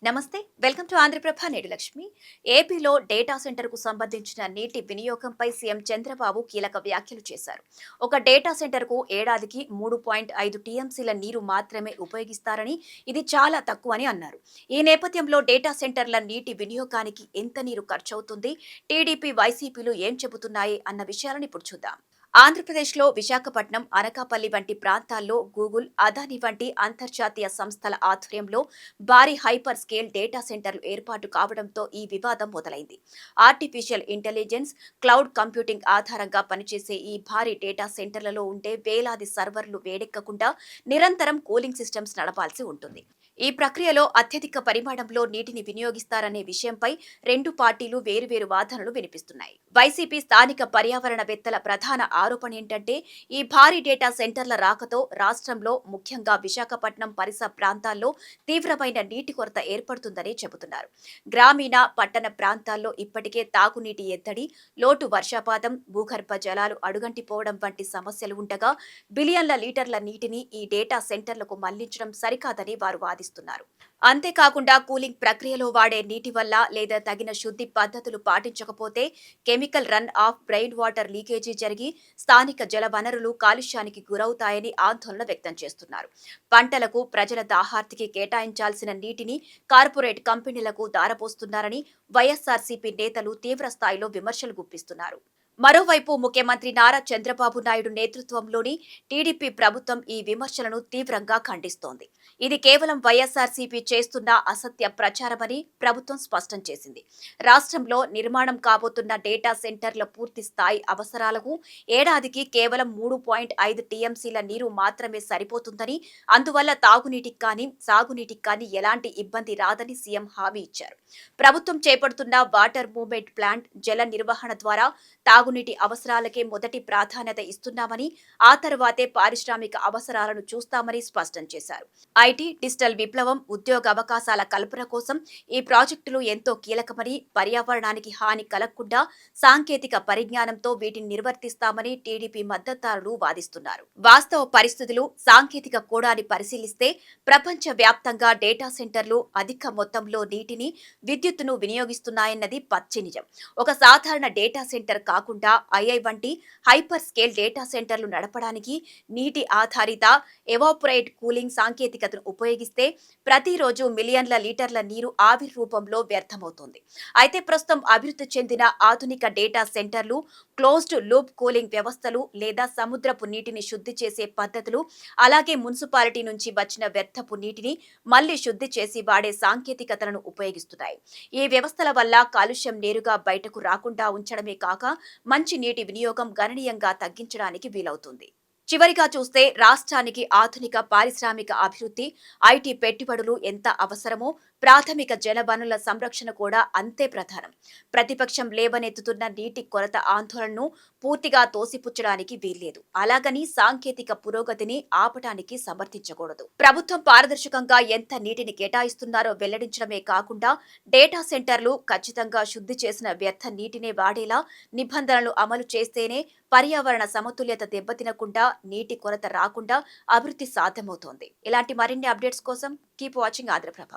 నమస్తే, welcome to Andhraprabha. నేడు లక్ష్మి. ఏపీలో డేటా సెంటర్కు సంబంధించిన నీటి వినియోగంపై సీఎం చంద్రబాబు కీలక వ్యాఖ్యలు చేశారు. ఒక డేటా సెంటర్కు ఏడాదికి 3.5 టీఎంసీల నీరు మాత్రమే ఉపయోగిస్తారని, ఇది చాలా తక్కువని అన్నారు. ఈ నేపథ్యంలో డేటా సెంటర్ల నీటి వినియోగానికి ఎంత నీరు ఖర్చవుతుంది, టీడీపీ వైసీపీలు ఏం చెబుతున్నాయి అన్న విషయాలను ఇప్పుడు చూద్దాం. ఆంధ్రప్రదేశ్లో విశాఖపట్నం, అనకాపల్లి వంటి ప్రాంతాల్లో గూగుల్, అదానీ వంటి అంతర్జాతీయ సంస్థల ఆధ్వర్యంలో భారీ హైపర్ స్కేల్ డేటా సెంటర్లు ఏర్పాటు కావడంతో ఈ వివాదం మొదలైంది. ఆర్టిఫిషియల్ ఇంటెలిజెన్స్, క్లౌడ్ కంప్యూటింగ్ ఆధారంగా పనిచేసే ఈ భారీ డేటా సెంటర్లలో ఉండే వేలాది సర్వర్లు వేడెక్కకుండా నిరంతరం కూలింగ్ సిస్టమ్స్ నడపాల్సి ఉంటుంది. ఈ ప్రక్రియలో అత్యధిక పరిమాణంలో నీటిని వినియోగిస్తారనే విషయంపై రెండు పార్టీలు వేరువేరు వాదనలు వినిపిస్తున్నాయి. వైసీపీ స్థానిక పర్యావరణవేత్తల ప్రధాన ఆరోపణ ఏంటంటే, ఈ భారీ డేటా సెంటర్ల రాకతో రాష్ట్రంలో ముఖ్యంగా విశాఖపట్నం పరిసర ప్రాంతాల్లో తీవ్రమైన నీటి కొరత ఏర్పడుతుందని చెబుతున్నారు. గ్రామీణ, పట్టణ ప్రాంతాల్లో ఇప్పటికే తాగునీటి ఎద్దడి, లోటు వర్షపాతం, భూగర్భ జలాలు అడుగంటిపోవడం వంటి సమస్యలు ఉండగా బిలియన్ల లీటర్ల నీటిని ఈ డేటా సెంటర్లకు మళ్లించడం సరికాదని వారు వాదిస్తున్నారు. అంతేకాకుండా కూలింగ్ ప్రక్రియలో వాడే నీటి వల్ల లేదా తగిన శుద్ధి పద్ధతులు పాటించకపోతే chemical run of, brain water leakage జరిగి స్థానిక జల వనరులు కాలుష్యానికి గురవుతాయని ఆందోళన వ్యక్తం చేస్తున్నారు. పంటలకు, ప్రజల దాహార్తికి కేటాయించాల్సిన నీటిని కార్పొరేట్ కంపెనీలకు దారపోస్తున్నారని వైఎస్సార్సీపీ నేతలు తీవ్రస్థాయిలో విమర్శలు గుప్పిస్తున్నారు. మరోవైపు ముఖ్యమంత్రి నారా చంద్రబాబు నాయుడు నేతృత్వంలోని టీడీపీ ప్రభుత్వం ఈ విమర్శలను తీవ్రంగా ఖండిస్తోంది. ఇది కేవలం వైఎస్సార్సీపీ చేస్తున్న అసత్య ప్రచారమని ప్రభుత్వం స్పష్టం చేసింది. రాష్ట్రంలో నిర్మాణం కాబోతున్న డేటా సెంటర్ల పూర్తి స్థాయి అవసరాలకు ఏడాదికి కేవలం 3.5 టీఎంసీల నీరు మాత్రమే సరిపోతుందని, అందువల్ల తాగునీటికి కానీ, సాగునీటికి కానీ ఎలాంటి ఇబ్బంది రాదని సీఎం హామీ ఇచ్చారు. ప్రభుత్వం చేపడుతున్న వాటర్ మూవ్మెంట్ ప్లాంట్, జల నిర్వహణ ద్వారా తాగునీటి అవసరాలకే మొదటి ప్రాధాన్యత ఇస్తున్నామని, ఆ తర్వాతే పారిశ్రామిక అవసరాలను చూస్తామని స్పష్టం చేశారు. ఐటీ, డిజిటల్ విప్లవం, ఉద్యోగ అవకాశాల కల్పన కోసం ఈ ప్రాజెక్టులు ఎంతో కీలకమని, పర్యావరణానికి హాని కలగకుండా సాంకేతిక పరిజ్ఞానంతో వీటిని నిర్వర్తిస్తామని టీడీపీ మద్దతుదారులు వాదిస్తున్నారు. వాస్తవ పరిస్థితులు, సాంకేతిక కోణాన్ని పరిశీలిస్తే ప్రపంచ వ్యాప్తంగా డేటా సెంటర్లు అధిక మొత్తంలో నీటిని, విద్యుత్తును వినియోగిస్తున్నాయన్నది పచ్చి నిజం. ఒక సాధారణ డేటా సెంటర్ కాకుండా ఐఐ వంటి హైపర్ స్కేల్ డేటా సెంటర్లు నడపడానికి నీటి ఆధారిత ఎవాపరేట్ కూలింగ్ సాంకేతికతను ఉపయోగిస్తే ప్రతిరోజు మిలియన్ల లీటర్ల నీరు ఆవిరి రూపంలో వ్యర్థమవుతోంది. అయితే ప్రస్తుతం అభివృద్ధి చెందిన ఆధునిక డేటా సెంటర్లు క్లోజ్డ్ లూప్ కూలింగ్ వ్యవస్థలు లేదా సముద్రపు నీటిని శుద్ధి చేసే పద్ధతులు, అలాగే మున్సిపాలిటీ నుంచి వచ్చిన వ్యర్థపు నీటిని మళ్లీ శుద్ధి చేసి వాడే సాంకేతికతలను ఉపయోగిస్తున్నాయి. ఈ వ్యవస్థల వల్ల కాలుష్యం నేరుగా బయటకు రాకుండా ఉంచడమే కాక మంచి నీటి వినియోగం గణనీయంగా తగ్గించడానికి వీలవుతుంది. చివరిగా చూస్తే రాష్ట్రానికి ఆధునిక పారిశ్రామిక అభివృద్ధి, ఐటీ పెట్టుబడులు ఎంత అవసరమో ప్రాథమిక జల వనరుల సంరక్షణ కూడా అంతే ప్రధానం. ప్రతిపక్షం లేవనెత్తుతున్న నీటి కొరత ఆందోళనను పూర్తిగా తోసిపుచ్చడానికి వీల్లేదు. అలాగని సాంకేతిక పురోగతిని ఆపటానికి సమర్థించకూడదు. ప్రభుత్వం పారదర్శకంగా ఎంత నీటిని కేటాయిస్తున్నారో వెల్లడించడమే కాకుండా డేటా సెంటర్లు ఖచ్చితంగా శుద్ధి చేసిన వ్యర్థ నీటినే వాడేలా నిబంధనలు అమలు చేస్తేనే పర్యావరణ సమతుల్యత దెబ్బతినకుండా, నీటి కొరత రాకుండా అభివృద్ధి సాధ్యమవుతోంది. ఇలాంటి మరిన్ని అప్డేట్స్ కోసం కీప్ వాచింగ్ ఆంధ్రప్రభ.